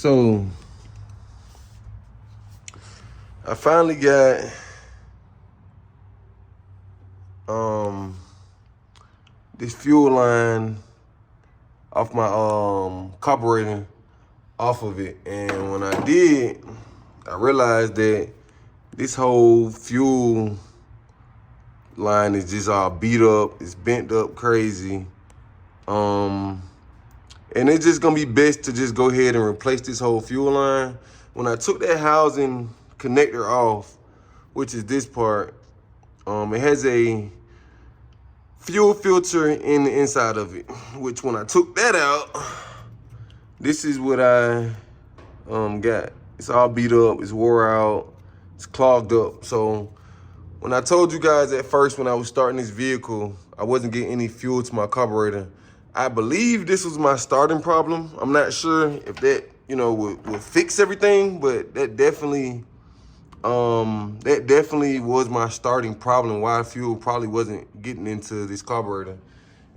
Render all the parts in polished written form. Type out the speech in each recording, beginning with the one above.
So I finally got this fuel line off my carburetor off of it, and when I did, I realized that this whole fuel line is just all beat up. It's bent up crazy. And it's just gonna be best to just go ahead and replace this whole fuel line. When I took that housing connector off, which is this part, it has a fuel filter in the inside of it, which when I took that out, this is what I got. It's all beat up, it's wore out, it's clogged up. So when I told you guys at first when I was starting this vehicle, I wasn't getting any fuel to my carburetor, I believe this was my starting problem. I'm not sure if that, would fix everything, but that definitely was my starting problem, why fuel probably wasn't getting into this carburetor.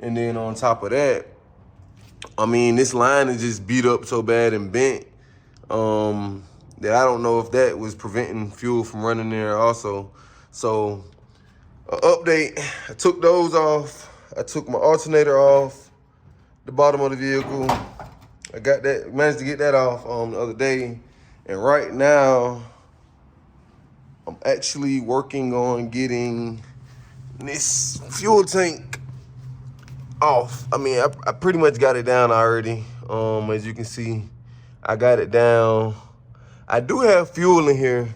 And then on top of that, I mean, this line is just beat up so bad and bent that I don't know if that was preventing fuel from running there also. So, update, I took those off. I took my alternator off the bottom of the vehicle. I got that, managed to get that off the other day. And right now, I'm actually working on getting this fuel tank off. I mean, I pretty much got it down already. As you can see, I got it down. I do have fuel in here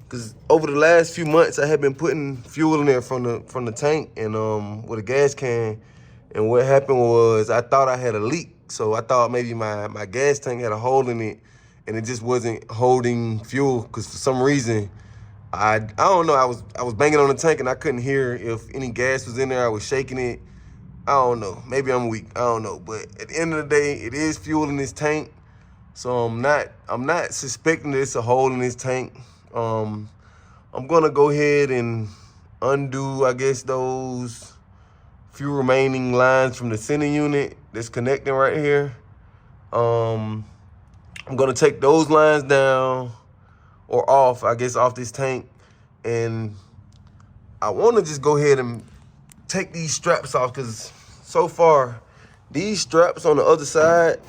because over the last few months, I have been putting fuel in there from the tank and with a gas can. And what happened was I thought I had a leak. So I thought maybe my gas tank had a hole in it and it just wasn't holding fuel because for some reason, I don't know, I was banging on the tank and I couldn't hear if any gas was in there. I was shaking it. I don't know. Maybe I'm weak. I don't know. But at the end of the day, it is fuel in this tank. So I'm not suspecting that it's a hole in this tank. I'm gonna go ahead and undo, I guess, those few remaining lines from the sending unit that's connecting right here. I'm gonna take those lines down or off, I guess, off this tank. And I wanna just go ahead and take these straps off because so far, these straps on the other side,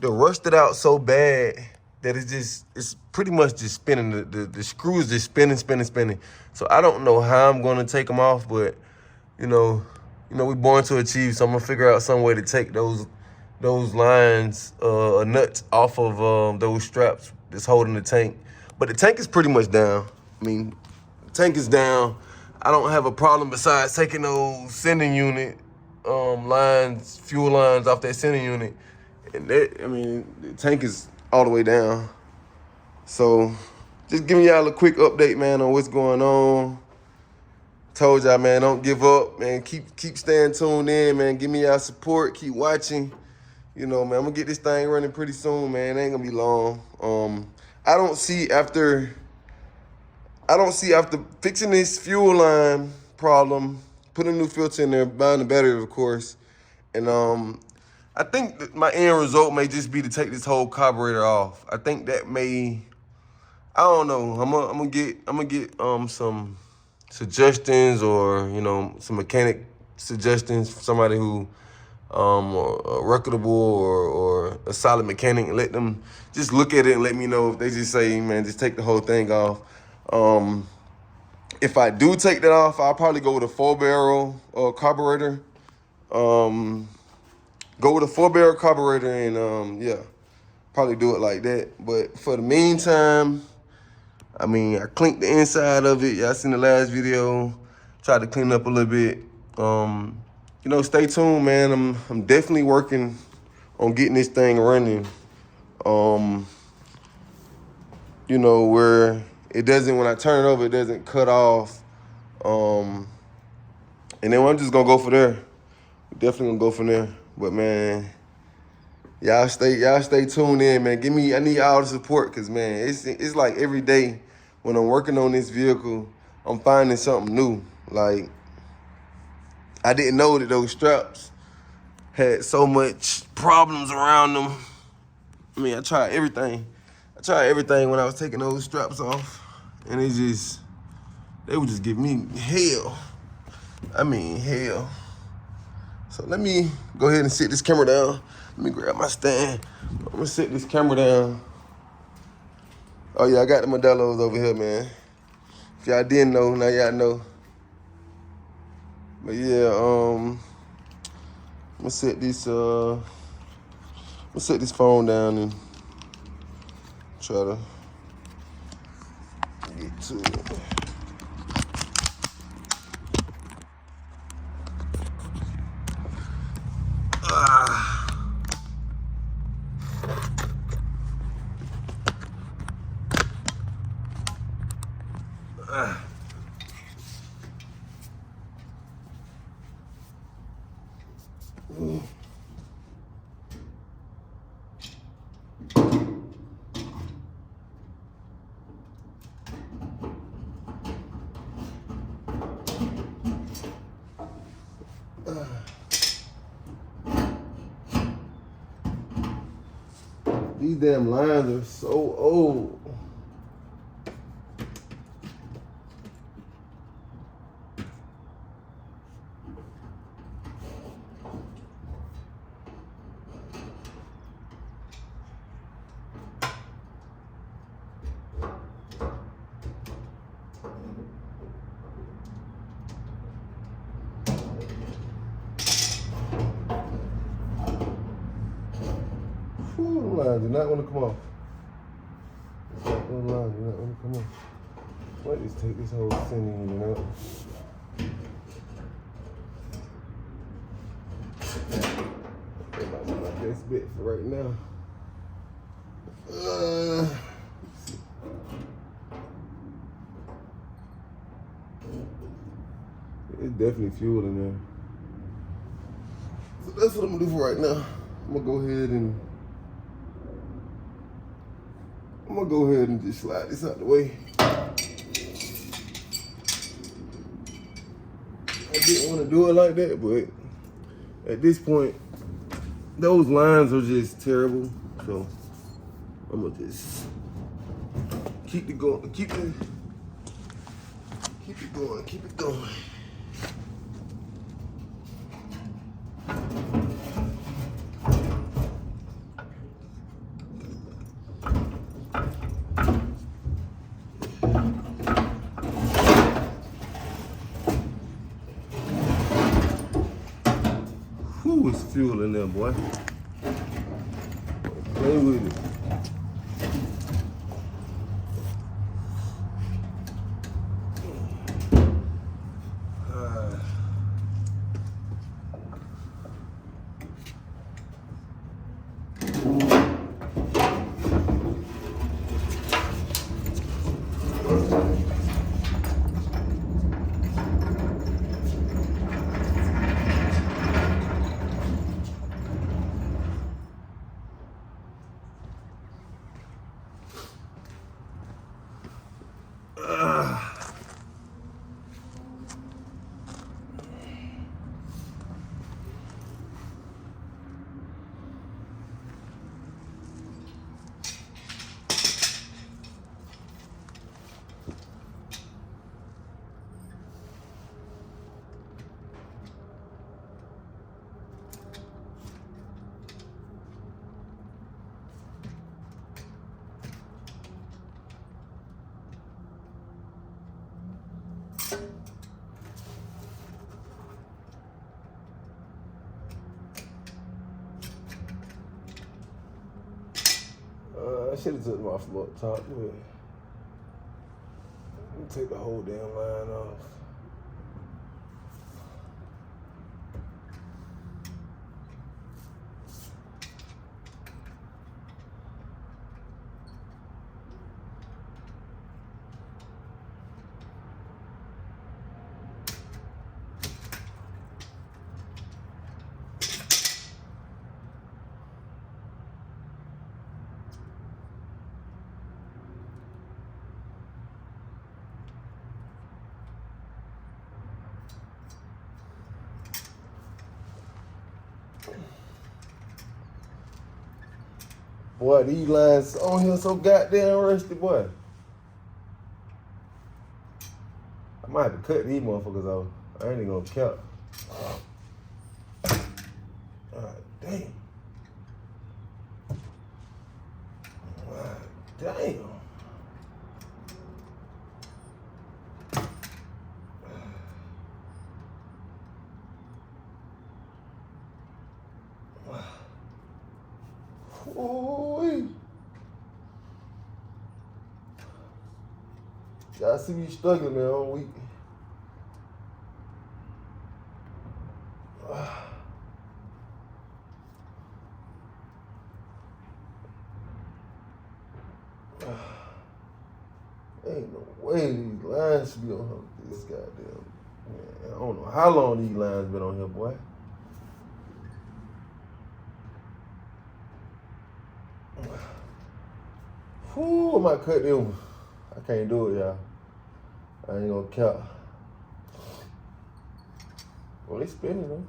they're rusted out so bad that it's pretty much just spinning. The screws just spinning. So I don't know how I'm gonna take them off, but we're born to achieve, so I'm gonna figure out some way to take those lines, nuts off of those straps that's holding the tank. But the tank is pretty much down. I mean, the tank is down. I don't have a problem besides taking those sending unit lines, fuel lines off that sending unit. And the tank is all the way down. So just giving y'all a quick update, man, on what's going on. Told y'all, man, don't give up, man. Keep staying tuned in, man. Give me y'all support. Keep watching. Man, I'm gonna get this thing running pretty soon, man. It ain't gonna be long. I don't see after fixing this fuel line problem, putting a new filter in there, buying the battery, of course, and I think that my end result may just be to take this whole carburetor off. I think that may, I don't know. I'm gonna get some suggestions or some mechanic suggestions from somebody who a reputable or a solid mechanic, and let them just look at it and let me know if they just say, man, just take the whole thing off. If I do take that off, I'll probably go with a 4-barrel carburetor. Go with a 4-barrel carburetor and yeah, probably do it like that. But for the meantime, I mean, I cleaned the inside of it. Y'all seen the last video. Tried to clean up a little bit. Stay tuned, man. I'm definitely working on getting this thing running. Where it doesn't, when I turn it over, it doesn't cut off. And then I'm just gonna go for there. Definitely gonna go from there. But man, y'all stay tuned in, man. I need all the support, cause man, it's like every day when I'm working on this vehicle, I'm finding something new. Like, I didn't know that those straps had so much problems around them. I mean, I tried everything. I tried everything when I was taking those straps off, and they would just give me hell. I mean, hell. So let me go ahead and sit this camera down. Let me grab my stand. I'm gonna sit this camera down. Oh yeah, I got the Modelos over here, man. If y'all didn't know, now y'all know. But yeah, I'm gonna set this phone down and try to get to it. These damn lines are so old. Whew, the lines do not want to come off. Those lines do not want to come off. Why just take this whole sending unit out? That might be my best bet for right now. It's definitely fuel in there. So that's what I'm gonna do for right now. I'm gonna go ahead and just slide this out the way. I didn't want to do it like that, but at this point, those lines are just terrible. So I'm gonna just keep it going. Whew, it's fuel in there, boy. Play with it. I should have took them off from up top, but let me take the whole damn line off. Boy, these lines on here so goddamn rusty, boy. I might have to cut these motherfuckers off. I ain't even gonna count. God damn. God damn. Ooh. Y'all see me struggling, man, all week. Ain't no way these lines should be on this goddamn. Man, I don't know how long these lines been on here, boy. Whew, I might cut them. I can't do it, y'all. I ain't gonna count. Well, they spinning, though.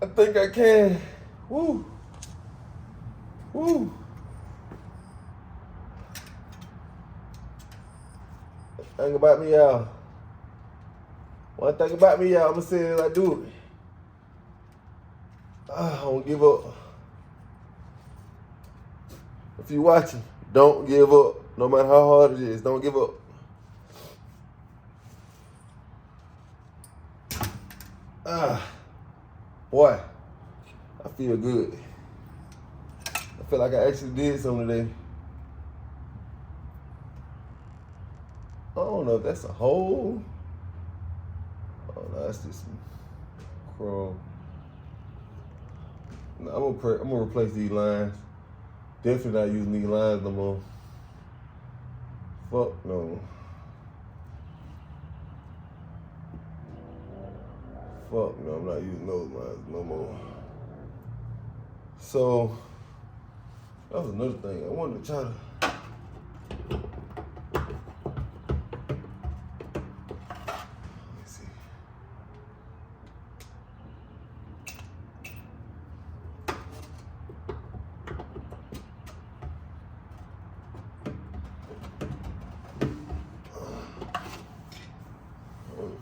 I think I can. Woo. Woo. Thing about me, y'all. One thing about me, y'all, I'm gonna say it as I do it. I don't give up. If you watching, don't give up. No matter how hard it is, don't give up. Boy, I feel good. I feel like I actually did something today. I don't know if that's a hole. Oh no, that's just some chrome. No, I'm gonna replace these lines. Definitely not using these lines no more. Fuck no. Fuck no, I'm not using those lines no more. So that was another thing. I wanted to try to. Let's see.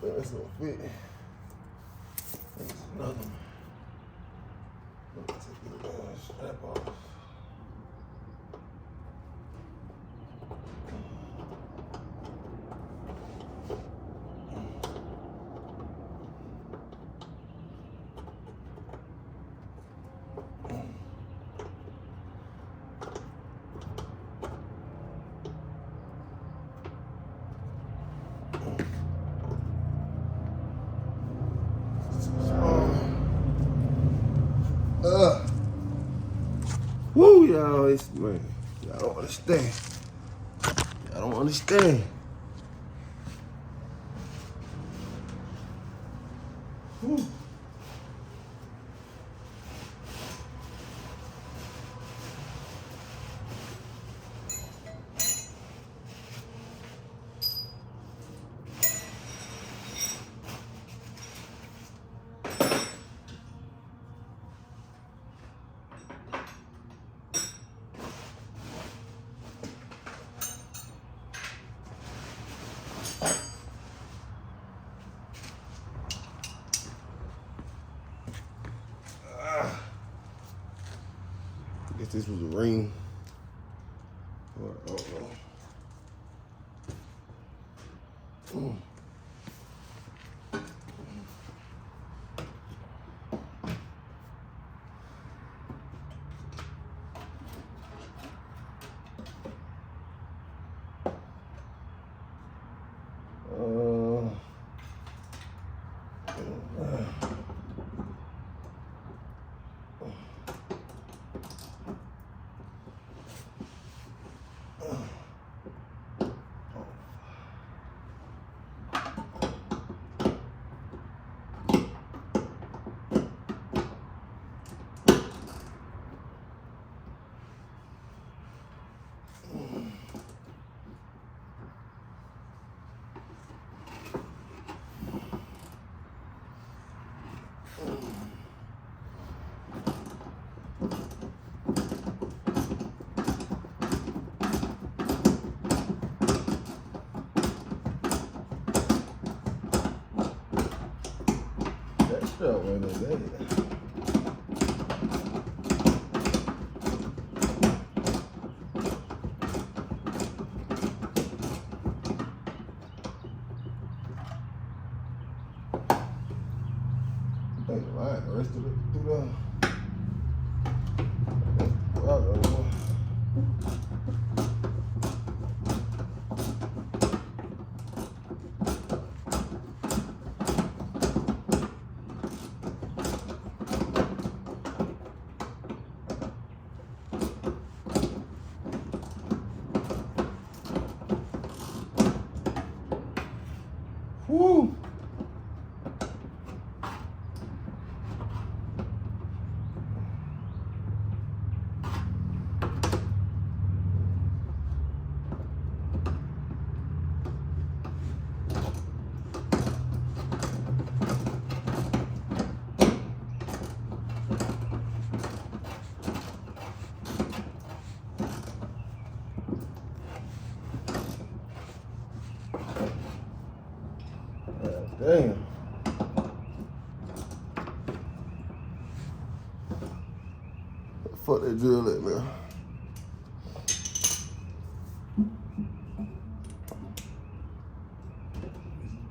That's gonna fit. That's another one. Let's take the strap off. Woo, y'all, it's, man, y'all don't understand. Y'all don't understand. Woo. I guess this was a ring. Or, I don't know. Strap right in there. I think the line rested it through there. Woo! Damn. Fuck that drill at, man.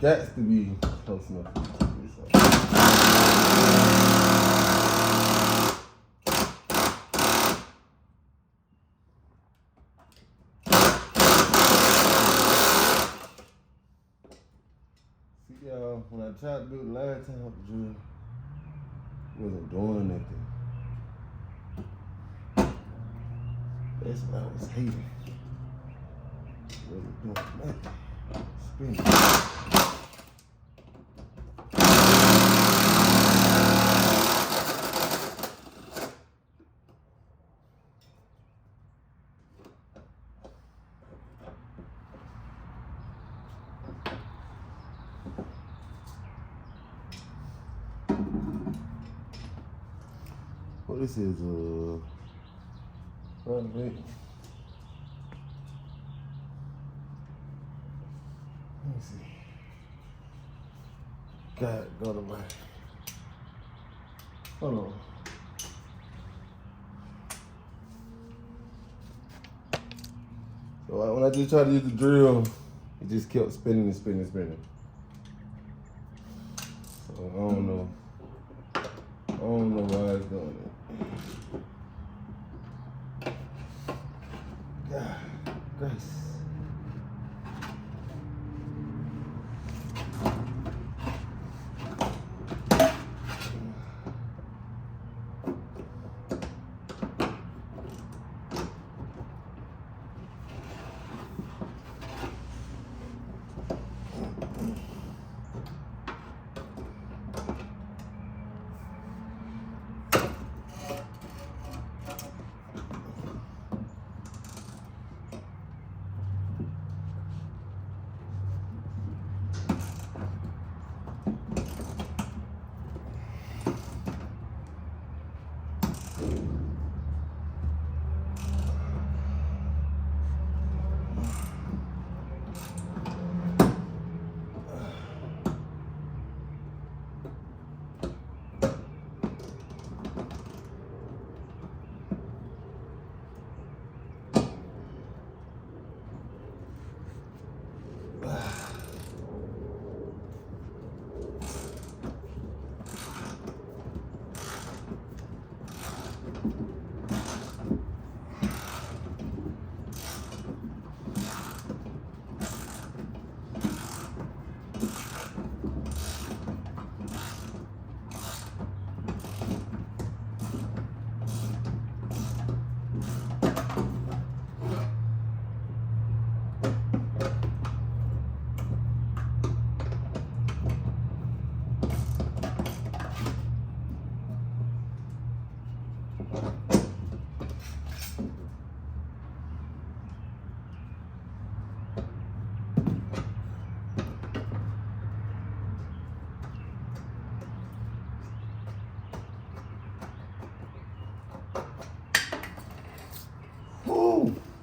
Got to be close enough. See, y'all, when I tried to do it last time with the drill, it wasn't doing nothing. That's what I was hating. It wasn't doing nothing. Spinning. Well, this is right a bit. Let me see. God, go to my. Hold on. So when I just tried to use the drill, it just kept spinning and spinning and spinning. So I don't know. I don't know why it's doing it. God, grace.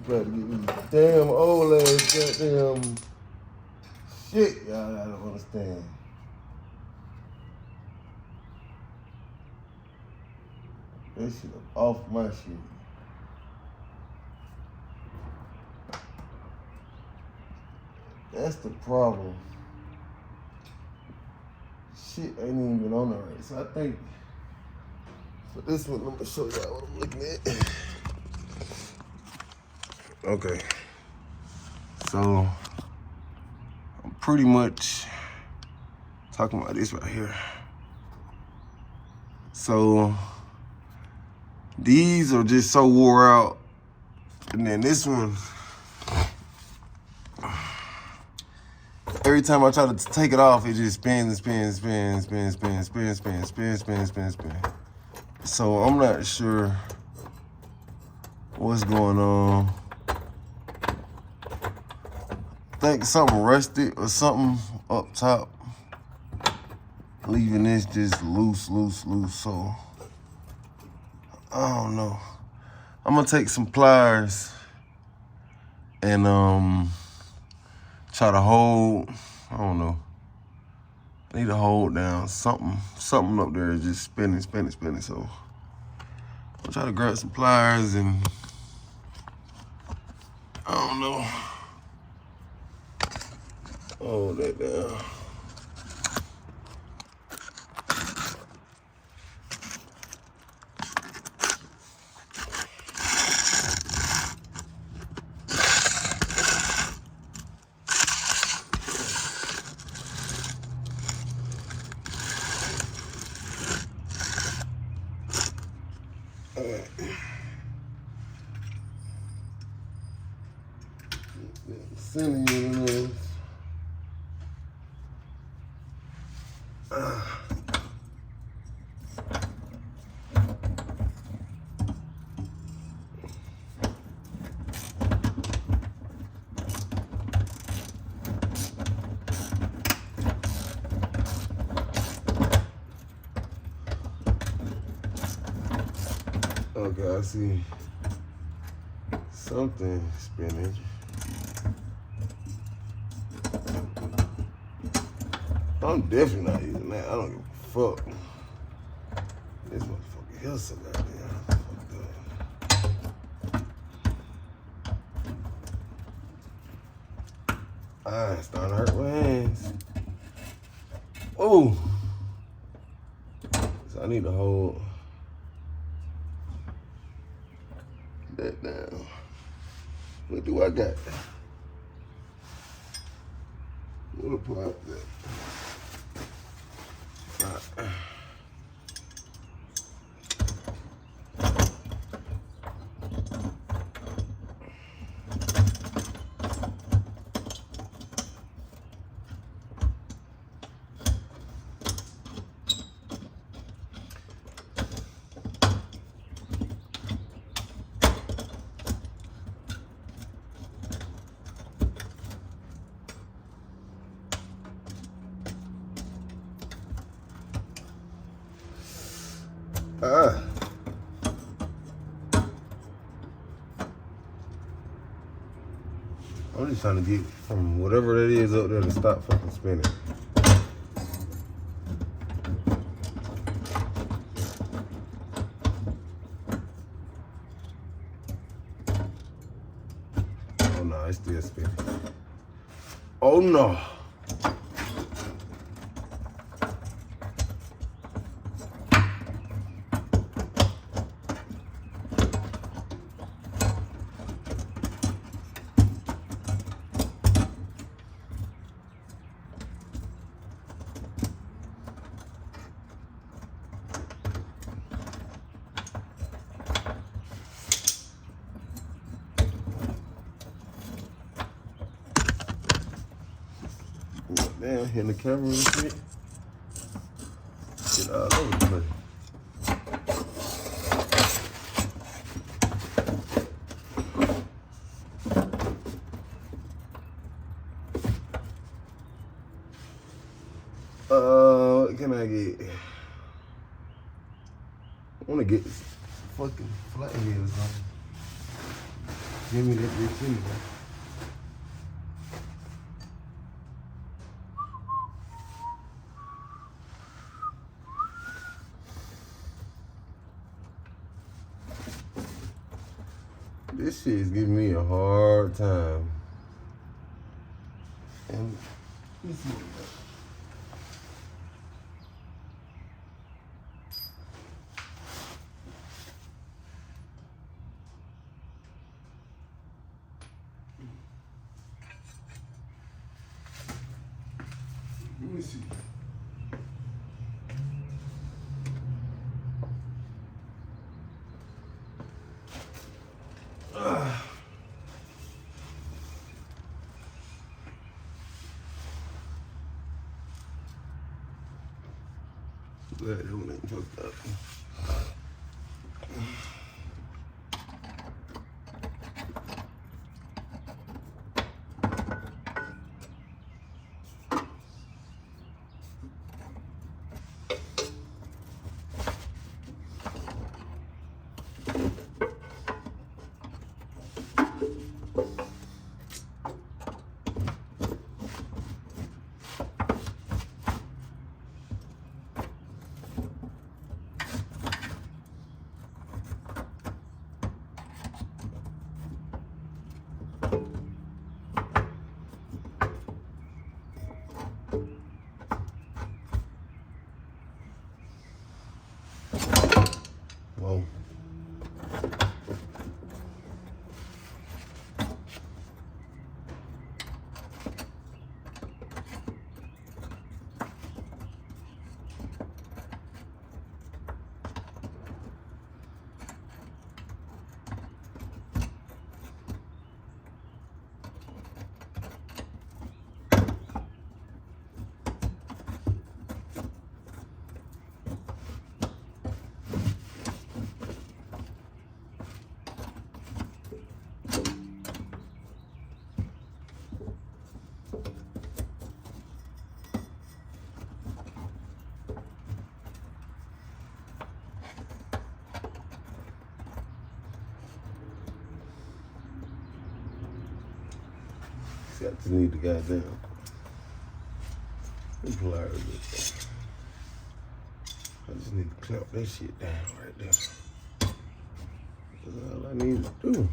Better get these damn old ass goddamn shit, y'all. I don't understand. That shit off my shit. That's the problem. Shit ain't even been on there right. So I think for this one, I'm gonna show y'all what I'm looking at. Okay. So I'm pretty much talking about this right here. So these are just so wore out. And then this one, every time I try to take it off, it just spins. So I'm not sure what's going on. I think something rusted or something up top, leaving this just loose. So I don't know. I'm gonna take some pliers and try to hold. I don't know. I need to hold down something up there is just spinning. So I'll try to grab some pliers and I don't know. Hold that down. Alright. Sending you those. Okay, I see something spinning. I'm definitely not using that. I don't give a fuck. This motherfucker here so goddamn fucked up. Ah, it's starting to hurt my hands. Oh! So I need to hold that down. What do I got? What apply that? I'm just trying to get from whatever that is up there to stop fucking spinning. Oh no, it's still spinning. Oh no. Damn, hitting the camera and shit. Shit all over the place. What can I get? I wanna get this fucking flathead or something. Give me that bitch anyway. This shit is giving me a hard time. And let me see what we got. Let me see. Glad that one ain't fucked up. Whoa. I just need the goddamn pliers. I just need to clamp that shit down right there. That's all I need to do.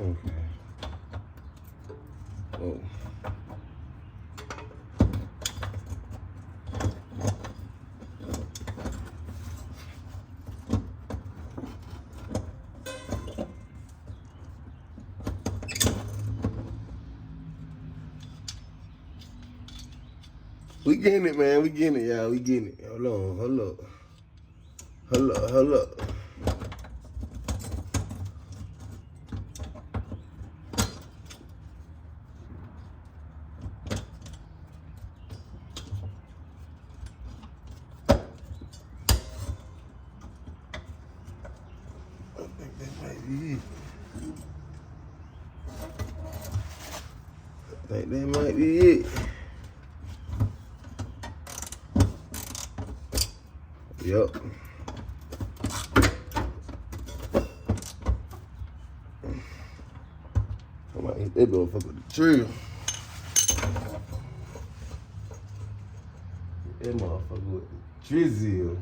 Okay. Whoa. We getting it, man. We getting it, y'all. We getting it. Hold on. Hold up. Hold up. Hold up. I think that might be it. I think that might be it. Yep. I might hit that motherfucker with the trigger. Hit that motherfucker with the drizzle.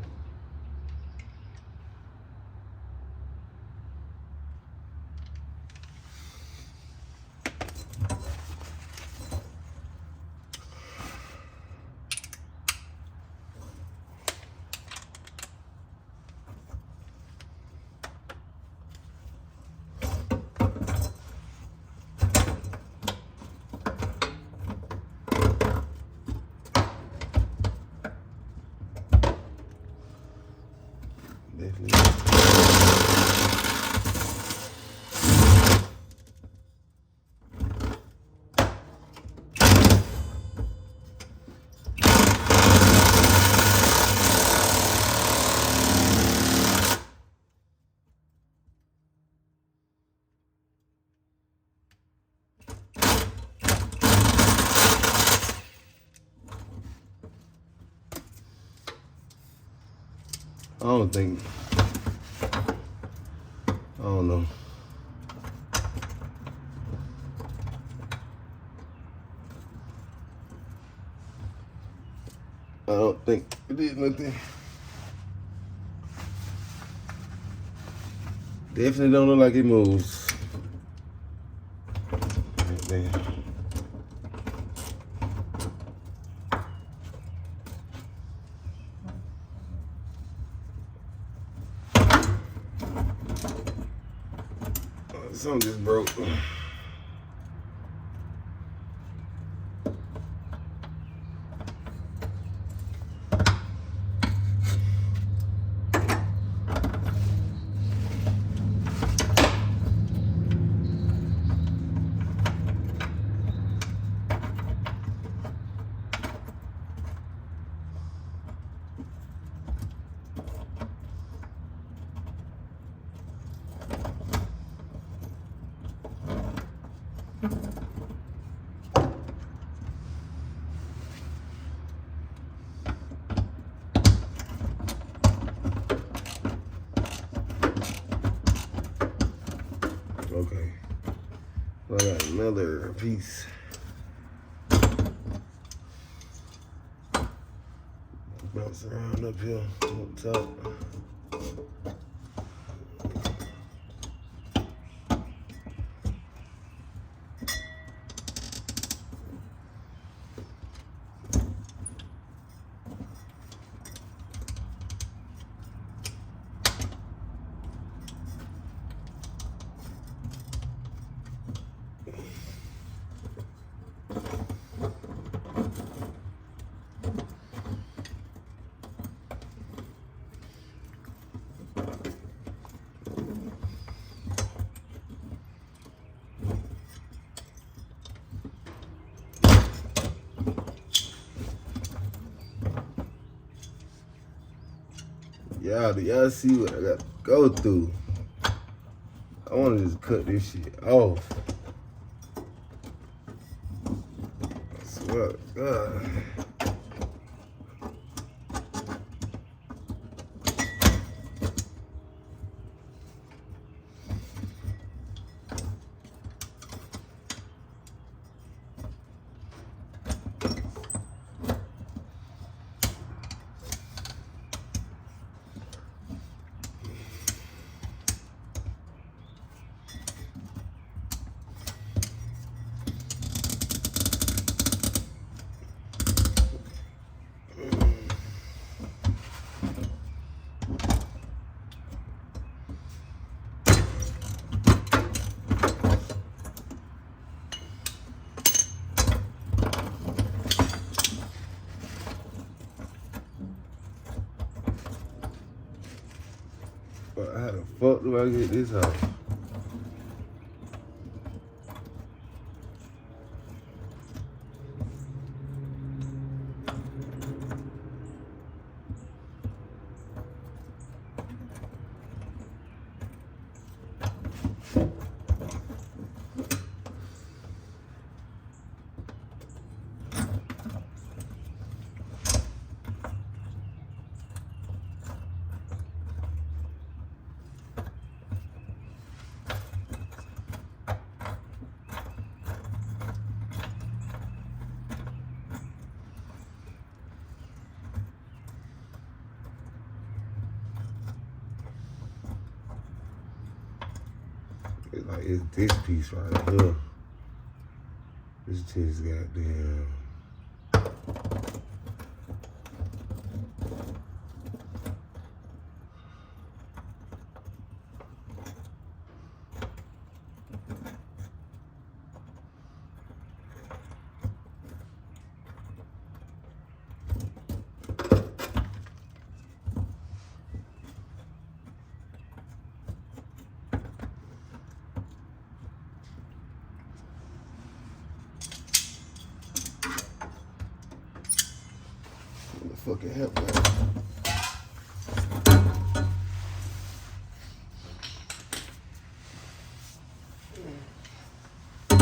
I don't think, I don't know. I don't think it did nothing. Definitely don't look like it moves. Right there. Something just broke. Okay, I got another piece. Bounce around up here, up top. Do y'all see what I got to go through? I want to just cut this shit off. I swear to God. But how the fuck do I get this off? It's this piece right here. This just goddamn. Fucking help that. I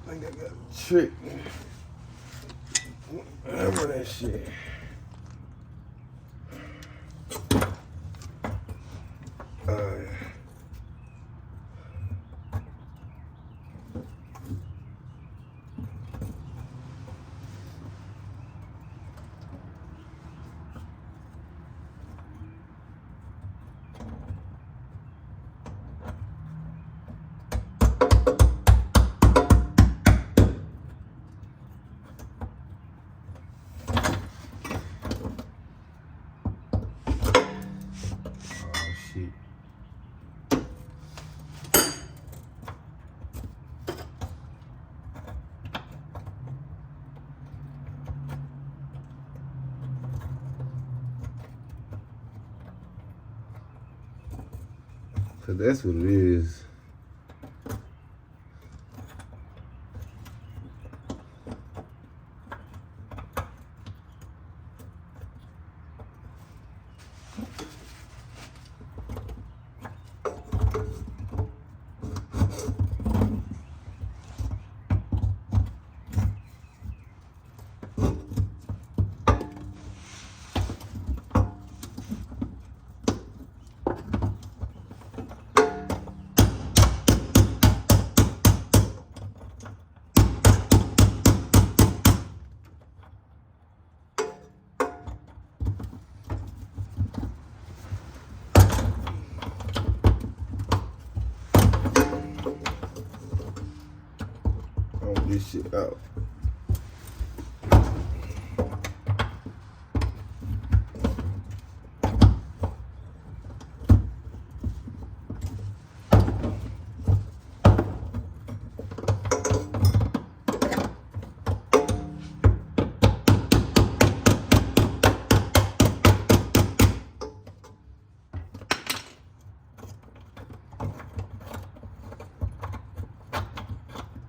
think I got a trick. Remember that shit. Cause that's what it is. This shit out.